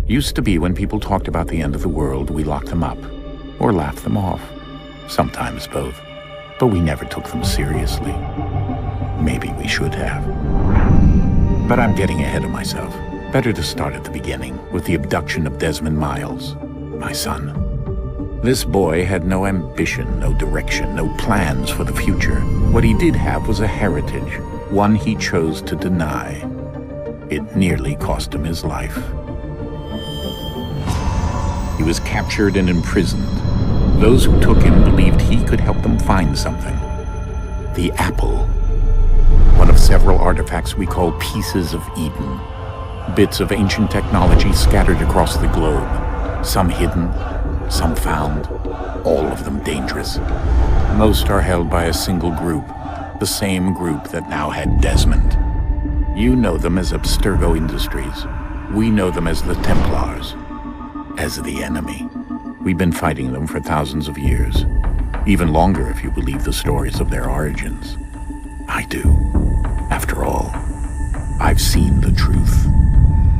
Used to be when people talked about the end of the world, we locked them up. Or laughed them off. Sometimes both. But we never took them seriously. Maybe we should have. But I'm getting ahead of myself. Better to start at the beginning, with the abduction of Desmond Miles, my son. This boy had no ambition, no direction, no plans for the future. What he did have was a heritage, one he chose to deny. It nearly cost him his life. He was captured and imprisoned. Those who took him believed he could help them find something. The apple. One of several artifacts we call pieces of Eden. Bits of ancient technology scattered across the globe. Some hidden, some found, all of them dangerous. Most are held by a single group, the same group that now had Desmond. You know them as Abstergo Industries. We know them as the Templars, as the enemy. We've been fighting them for thousands of years, even longer if you believe the stories of their origins. I do. After all, I've seen the truth.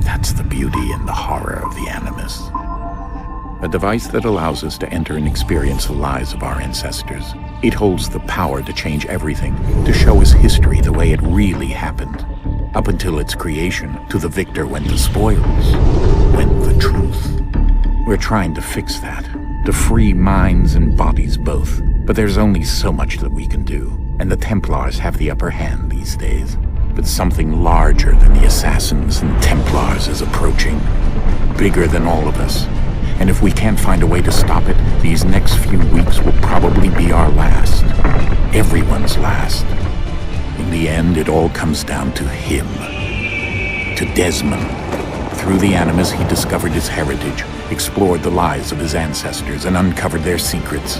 That's the beauty and the horror of the Animus. A device that allows us to enter and experience the lives of our ancestors. It holds the power to change everything, to show us history the way it really happened. Up until its creation, to the victor went the spoils, went the truth. We're trying to fix that, to free minds and bodies both. But there's only so much that we can do, and the Templars have the upper hand these days. But something larger than the Assassins and Templars is approaching, bigger than all of us. And if we can't find a way to stop it, these next few weeks will probably be our last. Everyone's last. In the end, it all comes down to him. To Desmond. Through the Animus, he discovered his heritage, explored the lives of his ancestors, and uncovered their secrets.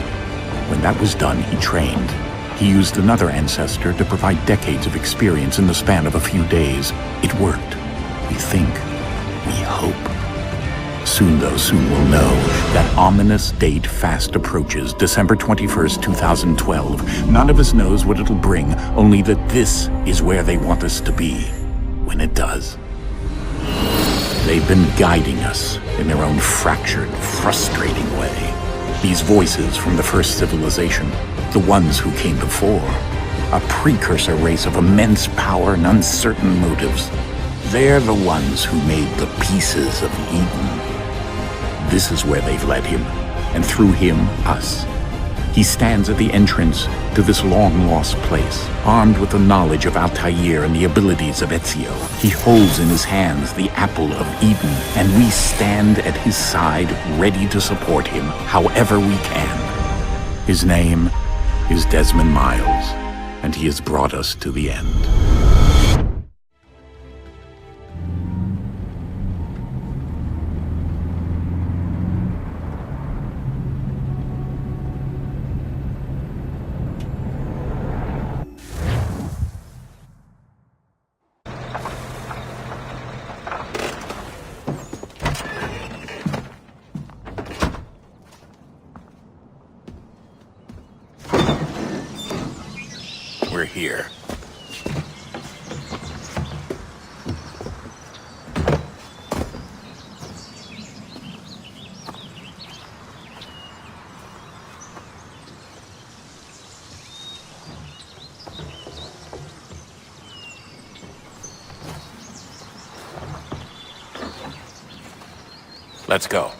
When that was done, he trained. He used another ancestor to provide decades of experience in the span of a few days. It worked. We think. We hope. Soon, though, soon we'll know. That ominous date fast approaches, December 21st, 2012. None of us knows what it'll bring, only that this is where they want us to be, when it does. They've been guiding us in their own fractured, frustrating way. These voices from the first civilization, the ones who came before, a precursor race of immense power and uncertain motives. They're the ones who made the pieces of Eden. This is where they've led him, and through him, us. He stands at the entrance to this long-lost place, armed with the knowledge of Altair and the abilities of Ezio. He holds in his hands the apple of Eden, and we stand at his side, ready to support him however we can. His name is Desmond Miles, and he has brought us to the end. We're here. Let's go.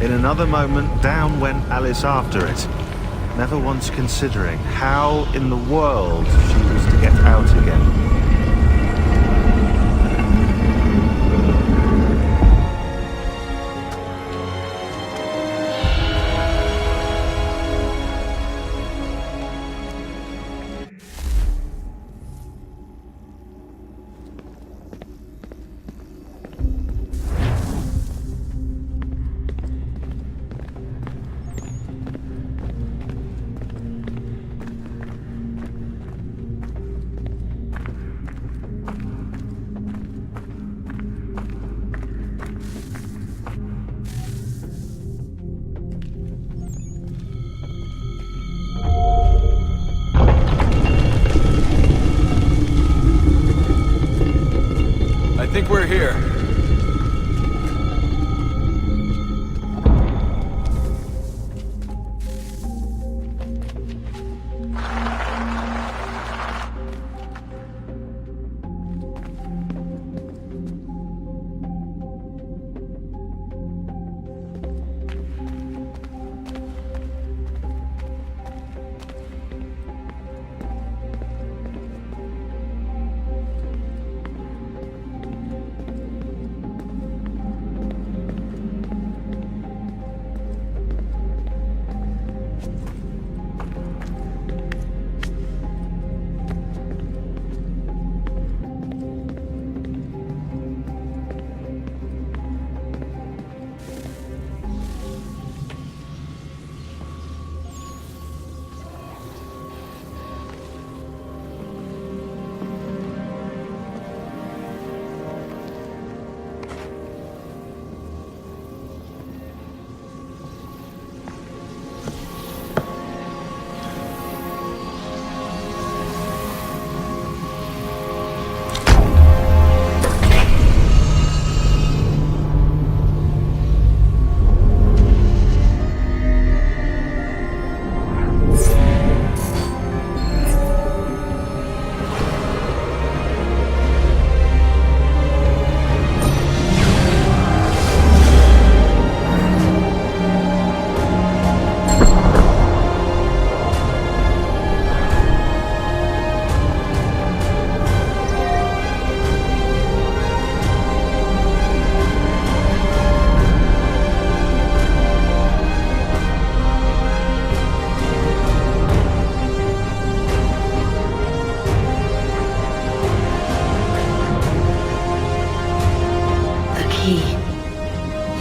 In another moment, down went Alice after it, never once considering how in the world she was to get out again. I think we're here.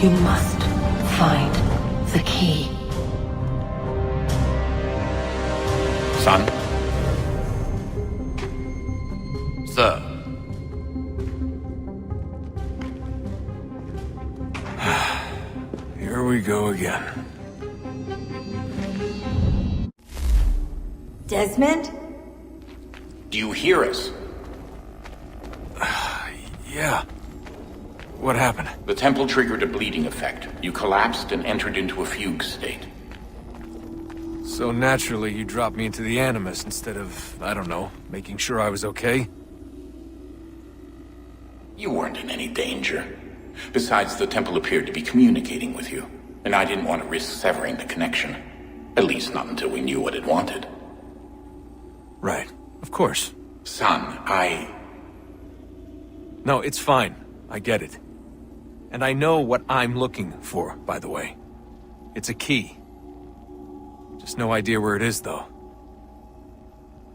You must find the key. Son? Sir. Here we go again. Desmond? Do you hear us? Yeah. What happened? The temple triggered a bleeding effect. You collapsed and entered into a fugue state. So naturally, you dropped me into the Animus instead of, I don't know, making sure I was okay? You weren't in any danger. Besides, the temple appeared to be communicating with you, and I didn't want to risk severing the connection. At least not until we knew what it wanted. Right. Of course. Son, No, it's fine. I get it. And I know what I'm looking for, by the way. It's a key. Just no idea where it is, though.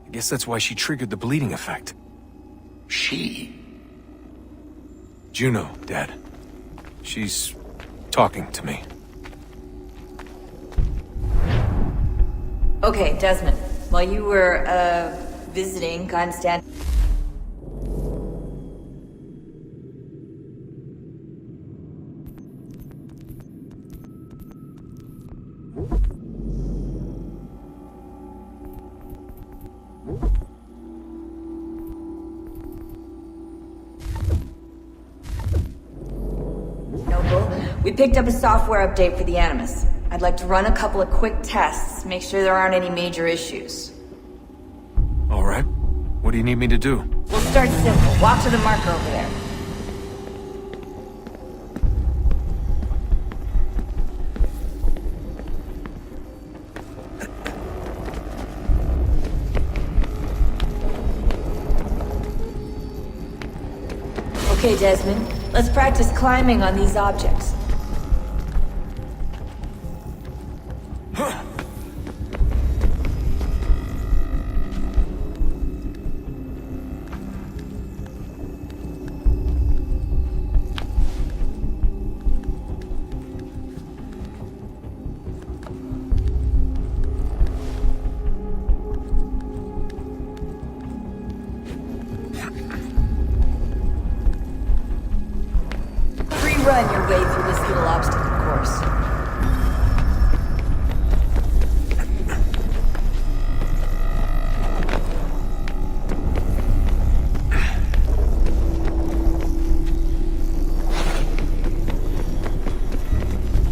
I guess that's why she triggered the bleeding effect. She? Juno, Dad. She's talking to me. Okay, Desmond. While you were, visiting, I'm standing... We picked up a software update for the Animus. I'd like to run a couple of quick tests, make sure there aren't any major issues. All right. What do you need me to do? We'll start simple. Walk to the marker over there. Okay, Desmond. Let's practice climbing on these objects. Run your way through this little obstacle course.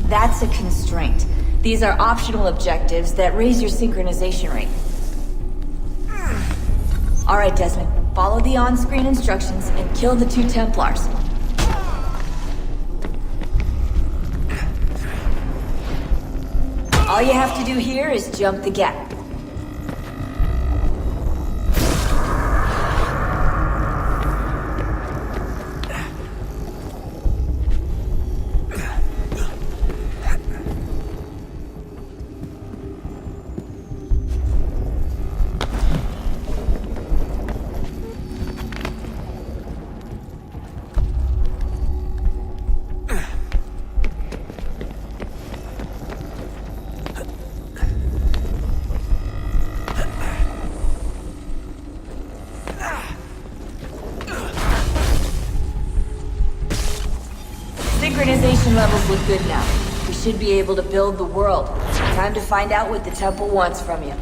That's a constraint. These are optional objectives that raise your synchronization rate. Alright, Desmond. Follow the on-screen instructions and kill the 2 Templars. All you have to do here is jump the gap. Synchronization levels look good now. We should be able to build the world. Time to find out what the temple wants from you.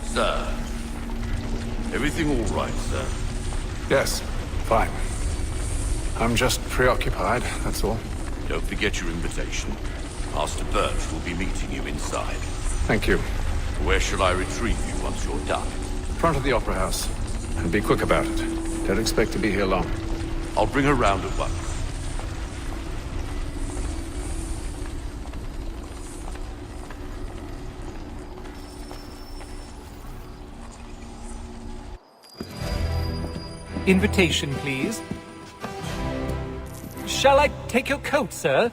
Sir. Everything all right, sir? Yes, fine. I'm just preoccupied, that's all. Don't forget your invitation. Master Birch will be meeting you inside. Thank you. Where shall I retrieve you once you're done? Front of the Opera House. And be quick about it. Don't expect to be here long. I'll bring her round at once. Invitation, please. Shall I take your coat, sir?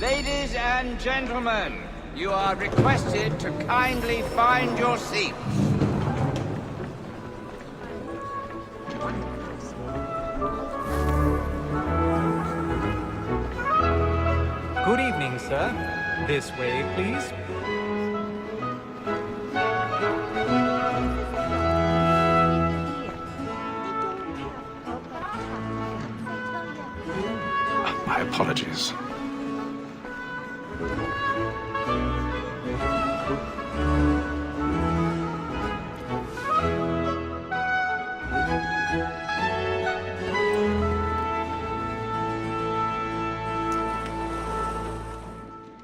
Ladies and gentlemen, you are requested to kindly find your seats. Good evening, sir. This way, please. My apologies.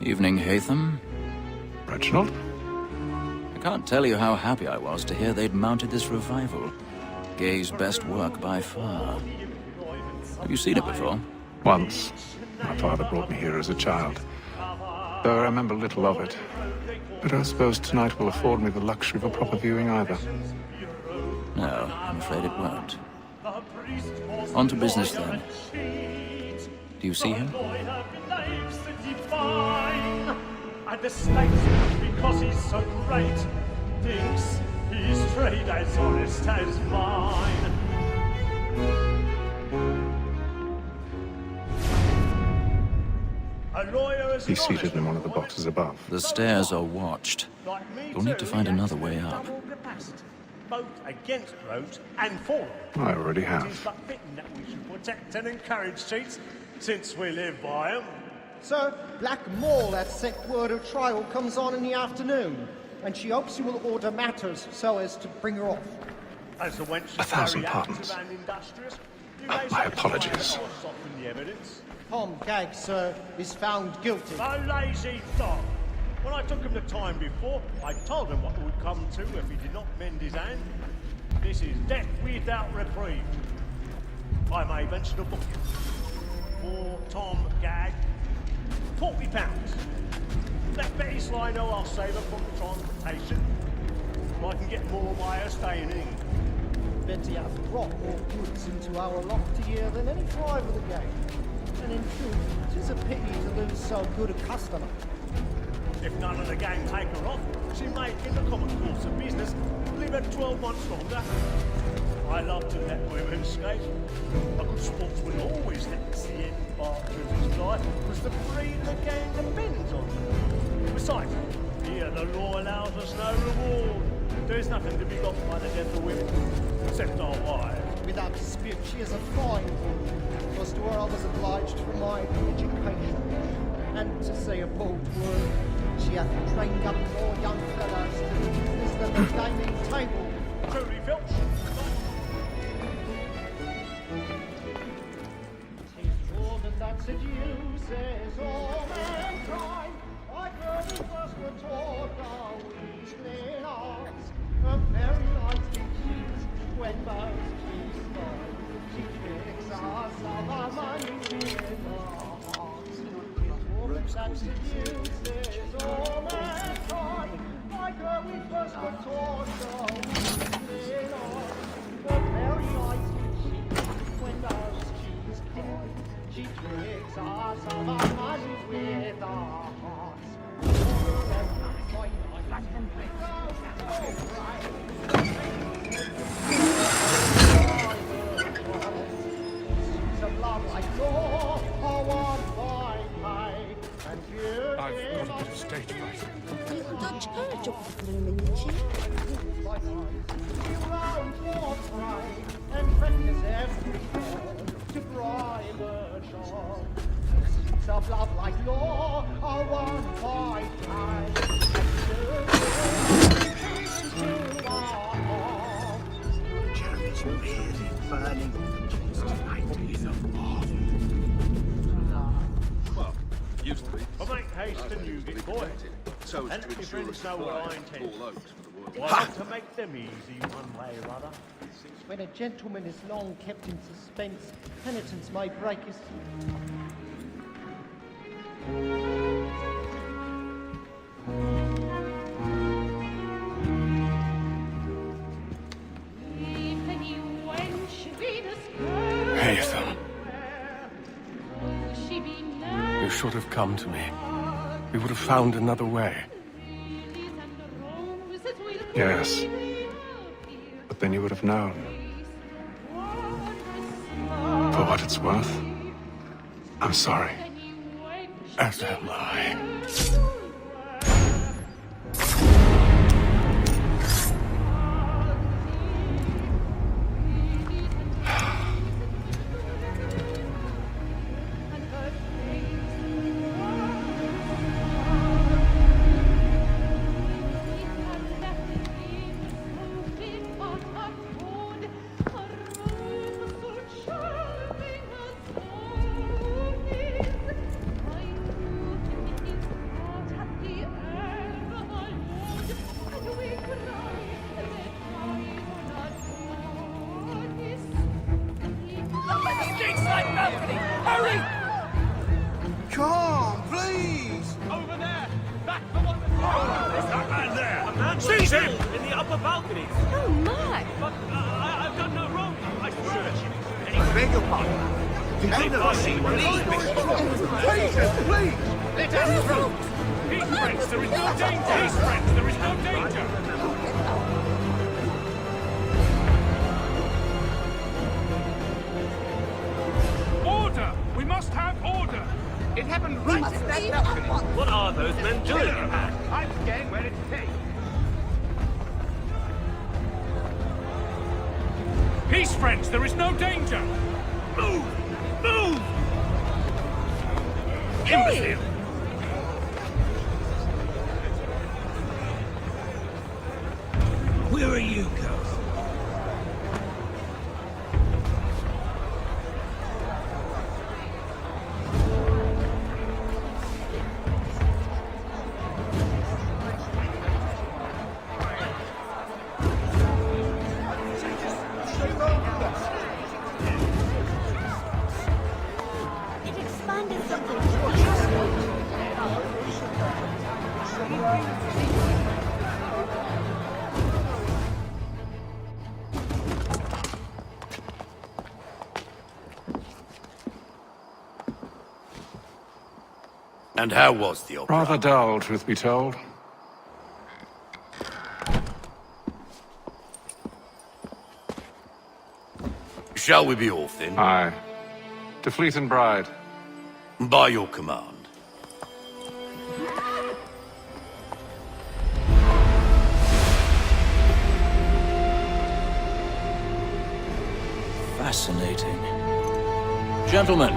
Evening, Haytham. Reginald? I can't tell you how happy I was to hear they'd mounted this revival. Gay's best work by far. Have you seen it before? Once. My father brought me here as a child. Though I remember little of it. But I suppose tonight will afford me the luxury of a proper viewing either. No, I'm afraid it won't. On to business then. Do you see him? And the snakes, because he's so great, thinks his trade as honest as mine. A lawyer is He's seated in one of the boxes above. The stairs are watched. You'll need to find another way up. Both against roads and for. I already It is have. but fitting that we should protect and encourage cheats, since we live by them. Sir, Black Mall at set word of trial comes on in the afternoon, and she hopes you will order matters so as to bring her off. As the wench is 1,000 very pardons. active and industrious, My apologies. The evidence. Tom Gag, sir, is found guilty. A lazy dog. When I took him the time before, I told him what would come to if he did not mend his hand. This is death without reprieve. I may venture to book him. For Tom Gag, £40. Let Betty Sly know I'll save her from transportation. I can get more by her staying in. Betty has brought more goods into our loft here than any five of the gang. And in truth, 'tis a pity to lose so good a customer. If none of the gang take her off, she may, in the common course of business, live her 12 months longer. I love to let women skate. A good sportsman always lets the end part of his life, because the breed of the gang depends on them. Besides, here the law allows us no reward. There's nothing to be got by the death of women, except our wives. Without dispute, she is a fine woman. Because to her I was obliged for my education. And to say a bold word, she hath trained up more young fellows to the business than the gaming table. Truly, Filch. 'Tis Jordan that seduces all mankind. Like her we first were taught our weakling arts. Her very light we cheat when both keys fall. She tricks us of our money with our hearts. 'Tis Jordan that seduces all mankind. Like her we first were taught our weakling arts. Her very light we cheat when both keys fall. She tricks us of our money with our hearts. I've got a bit of stage fright. And practice every to bribe a child. Of love like law are won by time. Jeremy's really burning tonight is a marvel. Well, used to be. I'll make haste and you get boy. So as And to your ensure friends know what I intend. all oaks for the world. Well, I want to make them easy one way or other. When a gentleman is long kept in suspense, penitence may break his... Haytham. You should have come to me. We would have found another way. Yes. But then you would have known. For what it's worth, I'm sorry. As am I. Come, please! Over there! Back for what the... Is that man there? A man Seize him! in the upper balconies. Oh my! But I've done no wrong. I swear. I beg your pardon. Please! Let us through. Peace, friends. There is no danger. Peace, friends. There is no danger. Order! We must have order! It happened right in that balcony. What are those men doing? I'm staying where it stays. Peace, friends! There is no danger! Move! Move! Hey! Imbecile! Where are you going? And how was the opera? Rather dull, truth be told. Shall we be off then? Aye. To Fleet and Bride. By your command. Fascinating. Gentlemen,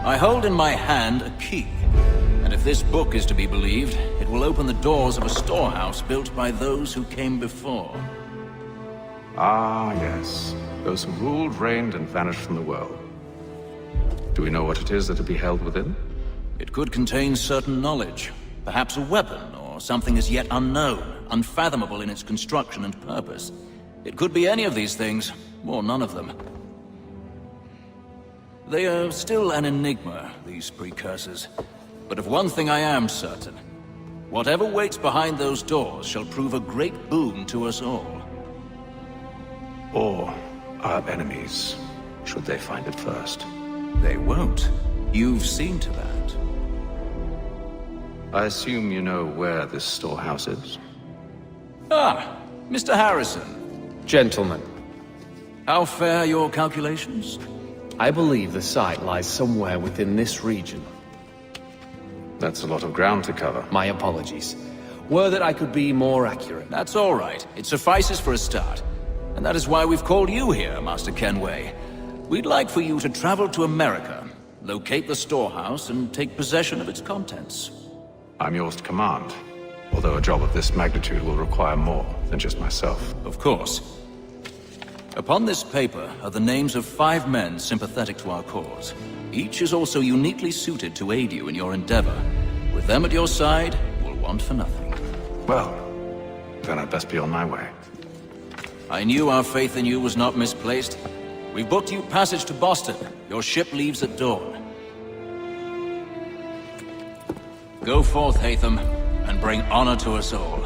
I hold in my hand a key. And if this book is to be believed, it will open the doors of a storehouse built by those who came before. Ah, yes. Those who ruled, reigned, and vanished from the world. Do we know what it is that will be held within? It could contain certain knowledge. Perhaps a weapon, or something as yet unknown, unfathomable in its construction and purpose. It could be any of these things, or none of them. They are still an enigma, these precursors. But of one thing I am certain. Whatever waits behind those doors shall prove a great boon to us all. Or our enemies, should they find it first. They won't. You've seen to that. I assume you know where this storehouse is? Ah, Mr. Harrison. Gentlemen, How fare your calculations? I believe the site lies somewhere within this region. That's a lot of ground to cover. My apologies. Were that I could be more accurate. That's all right. It suffices for a start. And that is why we've called you here, Master Kenway. We'd like for you to travel to America, locate the storehouse, and take possession of its contents. I'm yours to command, although a job of this magnitude will require more than just myself. Of course. Upon this paper are the names of 5 men sympathetic to our cause. Each is also uniquely suited to aid you in your endeavor. With them at your side, you'll want for nothing. Well, then I'd best be on my way. I knew our faith in you was not misplaced. We've booked you passage to Boston. Your ship leaves at dawn. Go forth, Hatham, and bring honor to us all.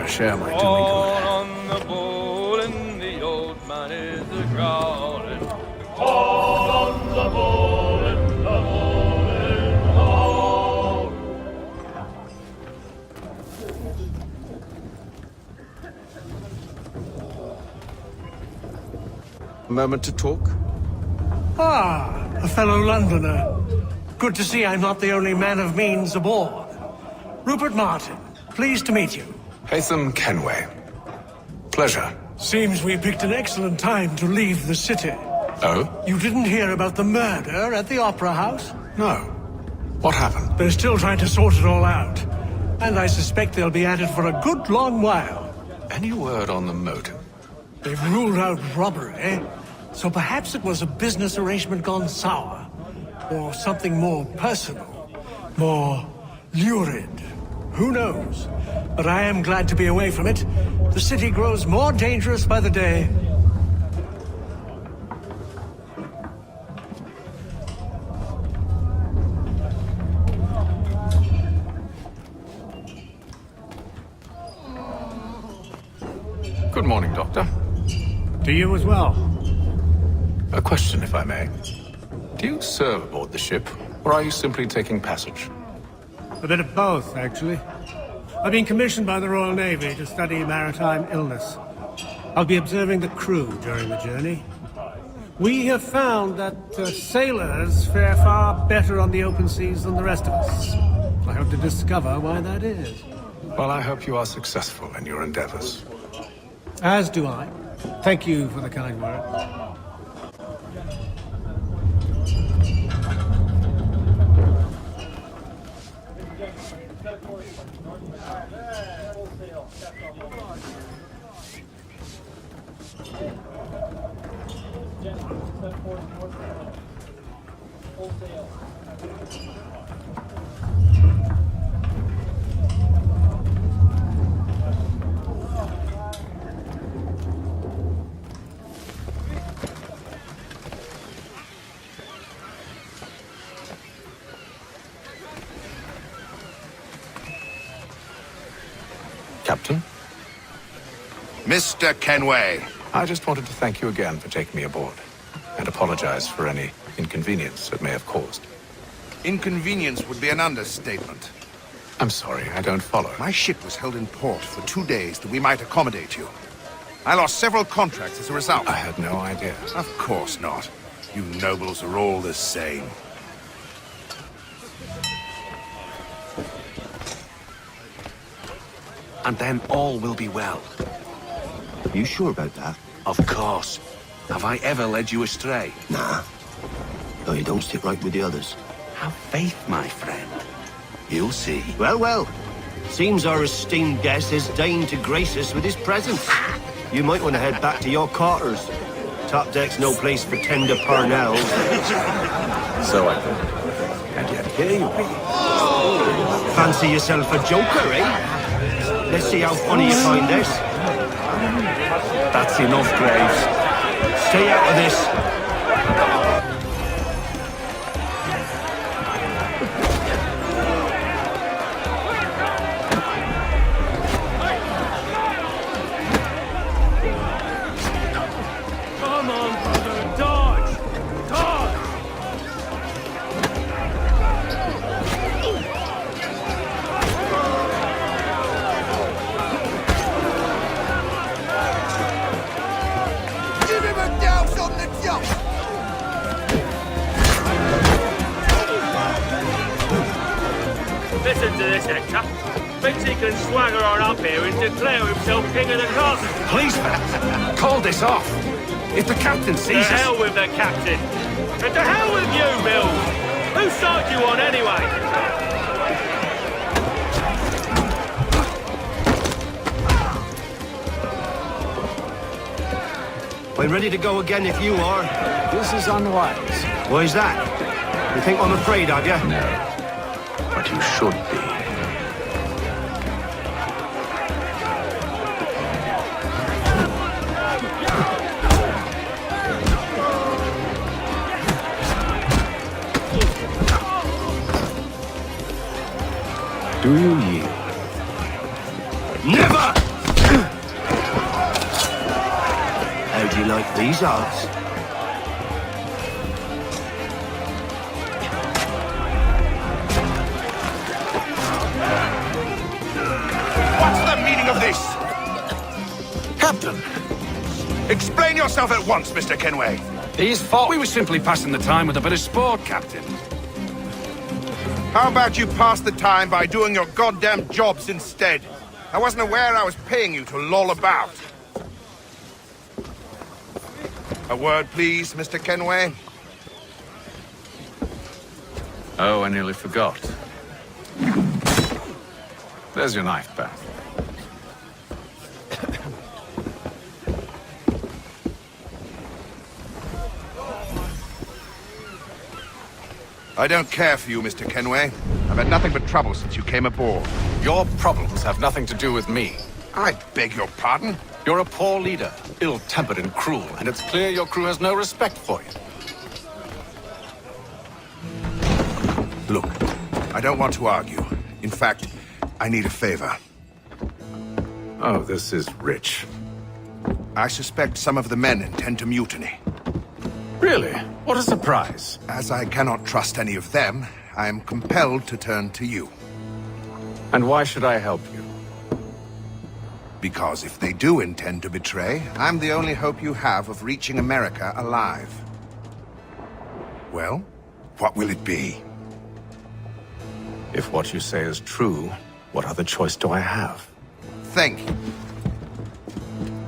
Share my doing good. On the bowl and the old man is a-growling. All on the bowl and the bowl A moment to talk? Ah, a fellow Londoner. Good to see I'm not the only man of means aboard. Rupert Martin, pleased to meet you. Hatham Kenway. Pleasure. Seems we picked an excellent time to leave the city. Oh? You didn't hear about the murder at the Opera House? No. What happened? They're still trying to sort it all out. And I suspect they'll be at it for a good long while. Any word on the motive? They've ruled out robbery, so perhaps it was a business arrangement gone sour. Or something more personal. More lurid. Who knows? But I am glad to be away from it. The city grows more dangerous by the day. Good morning, Doctor. To you as well. A question, if I may. Do you serve aboard the ship, or are you simply taking passage? A bit of both, actually. I've been commissioned by the Royal Navy to study maritime illness. I'll be observing the crew during the journey. We have found that sailors fare far better on the open seas than the rest of us. I hope to discover why that is. Well, I hope you are successful in your endeavors. As do I. Thank you for the kind word. Captain? Mr. Kenway. I just wanted to thank you again for taking me aboard, and apologize for any inconvenience it may have caused. Inconvenience would be an understatement. I'm sorry, I don't follow. My ship was held in port for 2 days that we might accommodate you. I lost several contracts as a result. I had no idea. Of course not. You nobles are all the same. And then all will be well. You sure about that? Of course. Have I ever led you astray? Nah. No, you don't sit right with the others. Have faith, my friend. You'll see. Well, well. Seems our esteemed guest has deigned to grace us with his presence. You might want to head back to your quarters. Top deck's no place for tender parnells. So I thought. And yet here you be. Fancy yourself a joker, eh? Let's see how funny you find this. That's enough, Graves. Stay out of this. Come on, brother, dodge! Dodge! Give him a douse on the jump! Listen to this, Hector. Thinks he can swagger on up here and declare himself king of the castle. Please, man. Call this off. If the captain sees us... To hell with the captain. And to hell with you, Mills. Whose side you on, anyway? I'm ready to go again if you are. This is unwise. Why is that? You think I'm afraid of you? No. But you should be. Do you yield? Never! How do you like these odds? What's the meaning of this? Captain! Explain yourself at once, Mr. Kenway. His fault. We were simply passing the time with a bit of sport, Captain. How about you pass the time by doing your goddamn jobs instead? I wasn't aware I was paying you to loll about. A word, please, Mr. Kenway. Oh, I nearly forgot. There's your knife, Beth. I don't care for you, Mr. Kenway. I've had nothing but trouble since you came aboard. Your problems have nothing to do with me. I beg your pardon? You're a poor leader, ill-tempered and cruel, and it's clear your crew has no respect for you. Look, I don't want to argue. In fact, I need a favor. Oh, this is rich. I suspect some of the men intend to mutiny. Really? What a surprise. As I cannot trust any of them, I am compelled to turn to you. And why should I help you? Because if they do intend to betray, I'm the only hope you have of reaching America alive. Well, what will it be? If what you say is true, what other choice do I have? Thank you.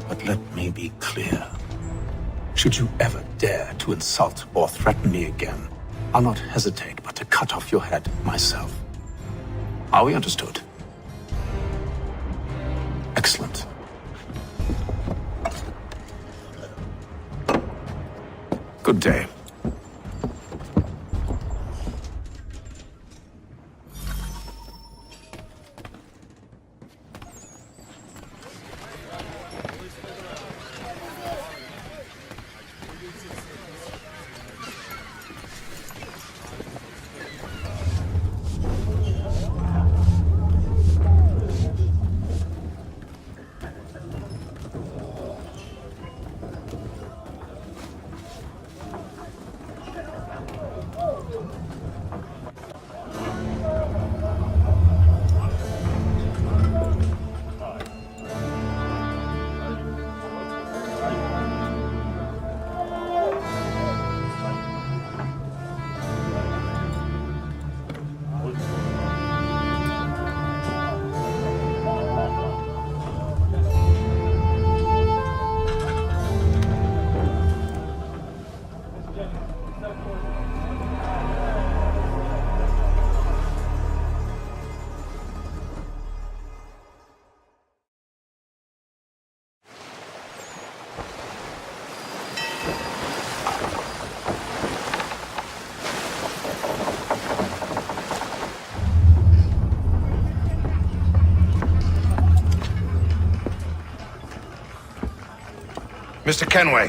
But let me be clear. Should you ever dare to insult or threaten me again, I'll not hesitate but to cut off your head myself. Are we understood? Excellent. Good day. Mr. Kenway.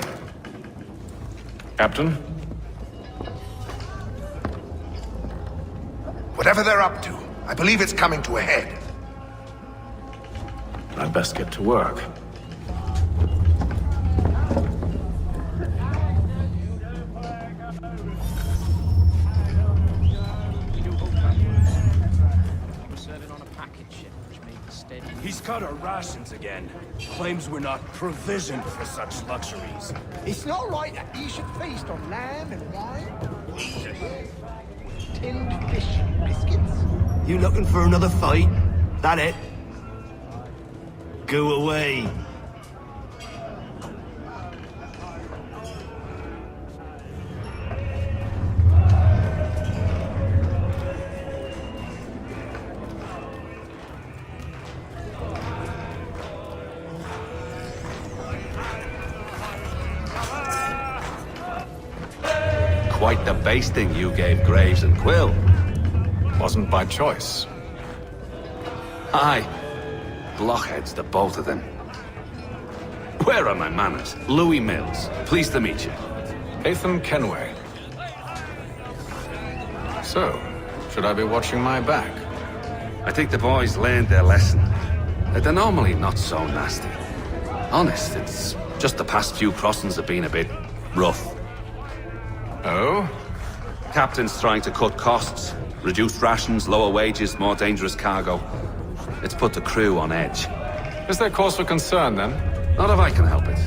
Captain? Whatever they're up to, I believe it's coming to a head. I'd best get to work. He's cut our rations again. Claims we're not provisioned for such luxuries. It's not right that you should feast on lamb and wine. Tinned fish and biscuits. You looking for another fight? That it? Go away. Quite the basting you gave Graves and Quill. Wasn't by choice. Aye. Blockheads, the both of them. Where are my manners? Louis Mills. Pleased to meet you. Ethan Kenway. So, should I be watching my back? I think the boys learned their lesson. They're normally not so nasty. Honest, it's just the past few crossings have been a bit rough. Oh? Captain's trying to cut costs. Reduce rations, lower wages, more dangerous cargo. It's put the crew on edge. Is there cause for concern, then? Not if I can help it.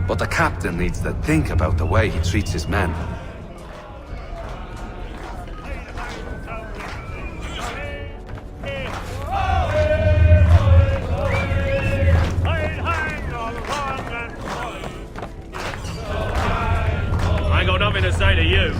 But the captain needs to think about the way he treats his men. I ain't got nothing to say to you.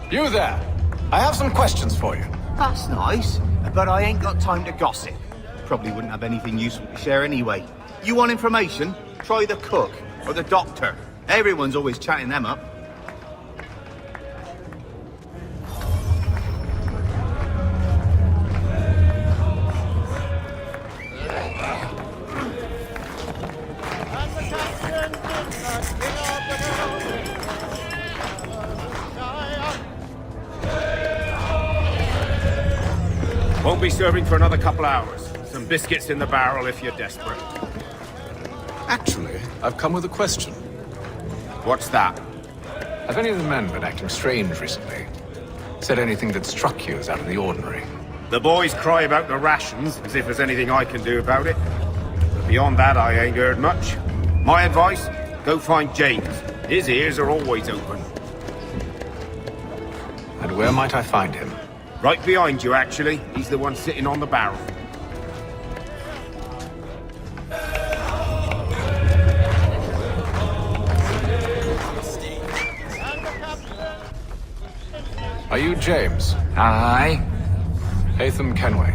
You there! I have some questions for you. That's nice, but I ain't got time to gossip. Probably wouldn't have anything useful to share anyway. You want information? Try the cook or the doctor. Everyone's always chatting them up. Won't be serving for another couple hours. Some biscuits in the barrel if you're desperate. Actually, I've come with a question. What's that? Have any of the men been acting strange recently? Said anything that struck you as out of the ordinary? The boys cry about the rations, as if there's anything I can do about it. But beyond that, I ain't heard much. My advice? Go find James. His ears are always open. And where might I find him? Right behind you, actually. He's the one sitting on the barrel. Are you James? Aye. Haytham Kenway.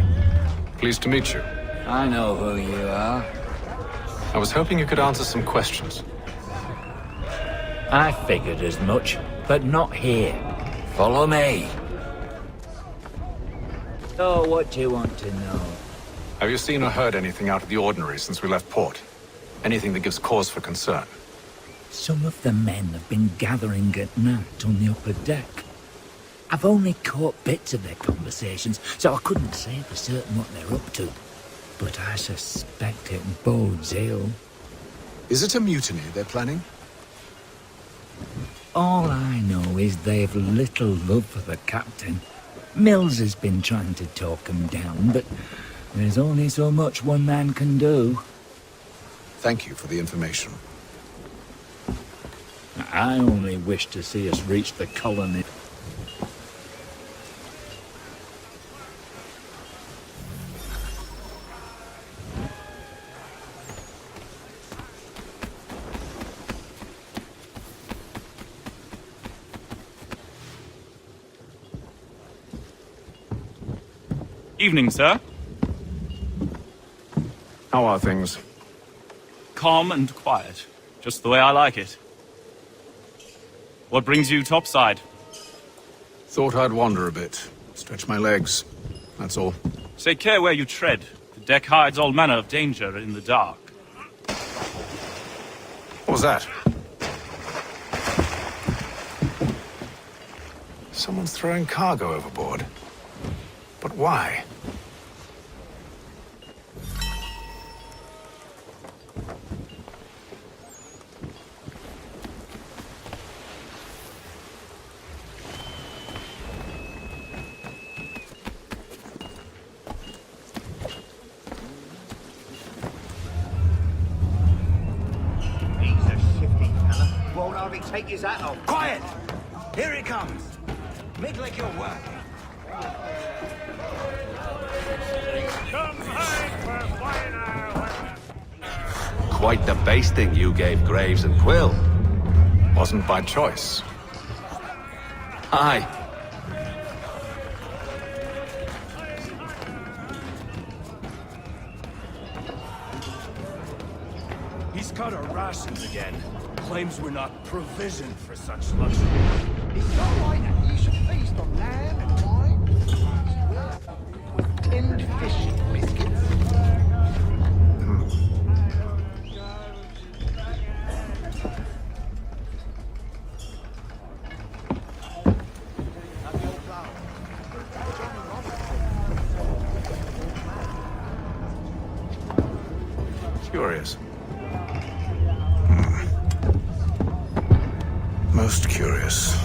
Pleased to meet you. I know who you are. I was hoping you could answer some questions. I figured as much, but not here. Follow me. So, what do you want to know? Have you seen or heard anything out of the ordinary since we left port? Anything that gives cause for concern? Some of the men have been gathering at night on the upper deck. I've only caught bits of their conversations, so I couldn't say for certain what they're up to. But I suspect it bodes ill. Is it a mutiny they're planning? All I know is they've little love for the captain. Mills has been trying to talk him down, but there's only so much one man can do. Thank you for the information. I only wish to see us reach the colony. Evening, sir. How are things? Calm and quiet. Just the way I like it. What brings you topside? Thought I'd wander a bit. Stretch my legs. That's all. Take care where you tread. The deck hides all manner of danger in the dark. What was that? Someone's throwing cargo overboard. But why? Won't hardly take his hat off. Quiet! Here he comes. Make like you're working. Quite the basting you gave Graves and Quill. Wasn't by choice. Aye. He's cut our rations again. Claims we're not provisioned for such luxury. It's not right that you should feast on lamb and wine, tinned fish and biscuits. Curious. Most curious.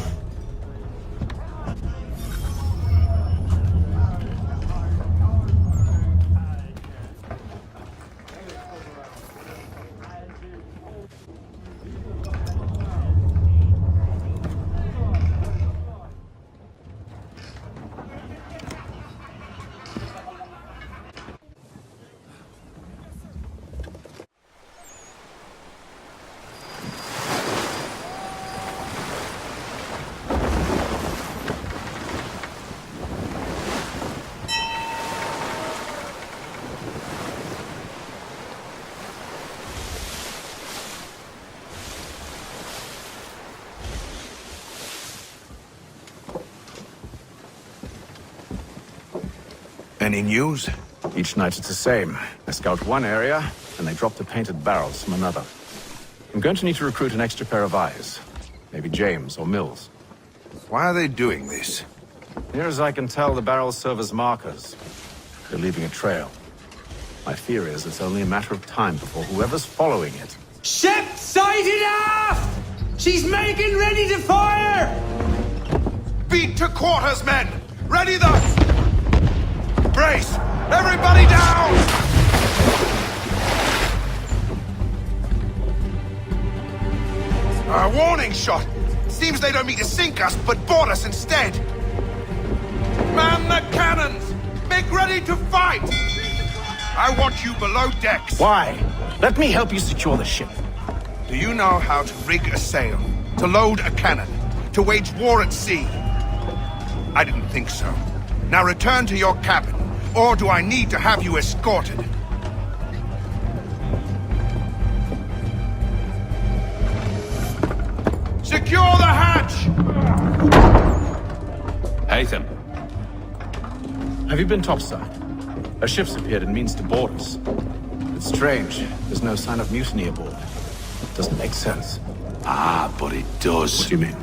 Any news? Each night it's the same. They scout one area, and they drop the painted barrels from another. I'm going to need to recruit an extra pair of eyes. Maybe James or Mills. Why are they doing this? Near as I can tell, the barrels serve as markers. They're leaving a trail. My fear is it's only a matter of time before whoever's following it... Ship sighted aft! She's making ready to fire! Beat to quarters, men! Ready the... Brace! Everybody down! A warning shot! Seems they don't mean to sink us, but board us instead! Man the cannons! Make ready to fight! I want you below decks! Why? Let me help you secure the ship. Do you know how to rig a sail? To load a cannon? To wage war at sea? I didn't think so. Now return to your cabin, or do I need to have you escorted? Secure the hatch! Haytham. Have you been topside? A ship's appeared and means to board us. It's strange. There's no sign of mutiny aboard. Doesn't make sense. Ah, but it does. What do you mean?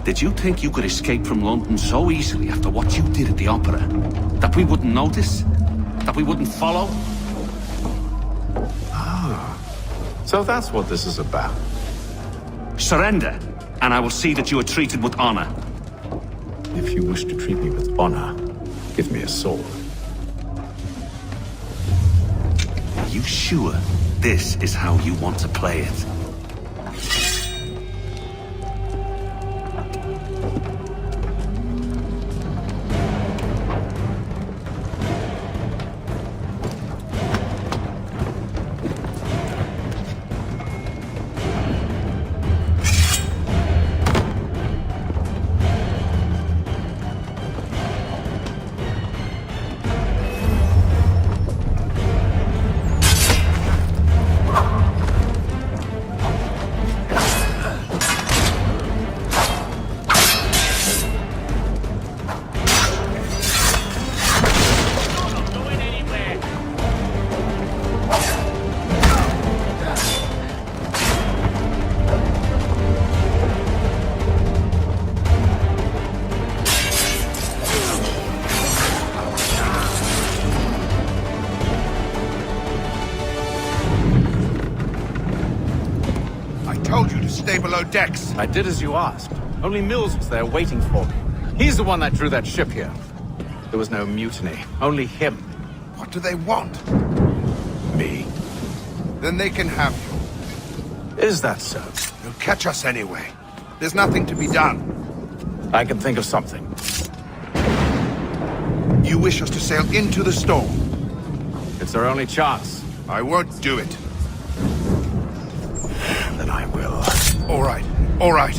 Did you think you could escape from London so easily after what you did at the opera? That we wouldn't notice? That we wouldn't follow? Ah. So that's what this is about. Surrender, and I will see that you are treated with honor. If you wish to treat me with honor, give me a sword. Are you sure this is how you want to play it? Stay below decks. I did as you asked. Only Mills was there waiting for me. He's the one that drew that ship here. There was no mutiny. Only him. What do they want? Me. Then they can have you. Is that so? They'll catch us anyway. There's nothing to be done. I can think of something. You wish us to sail into the storm? It's our only chance. I won't do it. Then I will. All right. All right.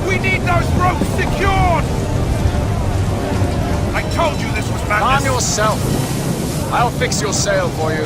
We need those ropes secured! I told you this was madness! Calm yourself. I'll fix your sail for you.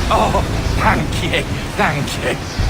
Oh, thank you, thank you.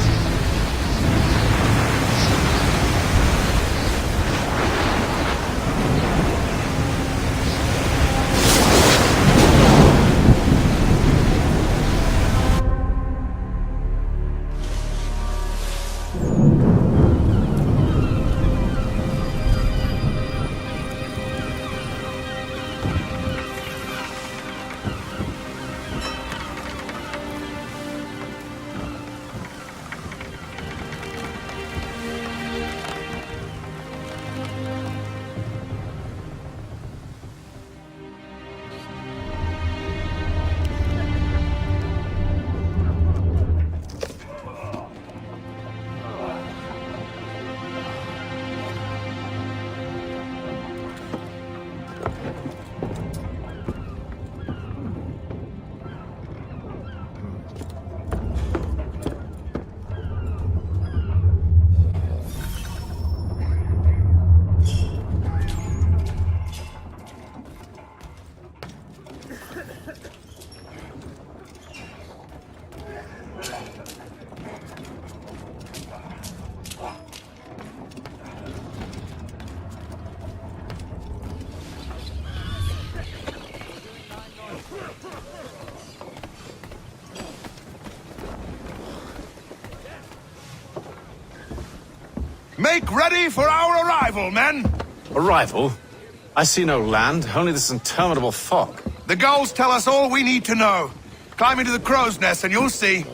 Make ready for our arrival, men! Arrival? I see no land, only this interminable fog. The gulls tell us all we need to know. Climb into the crow's nest and you'll see.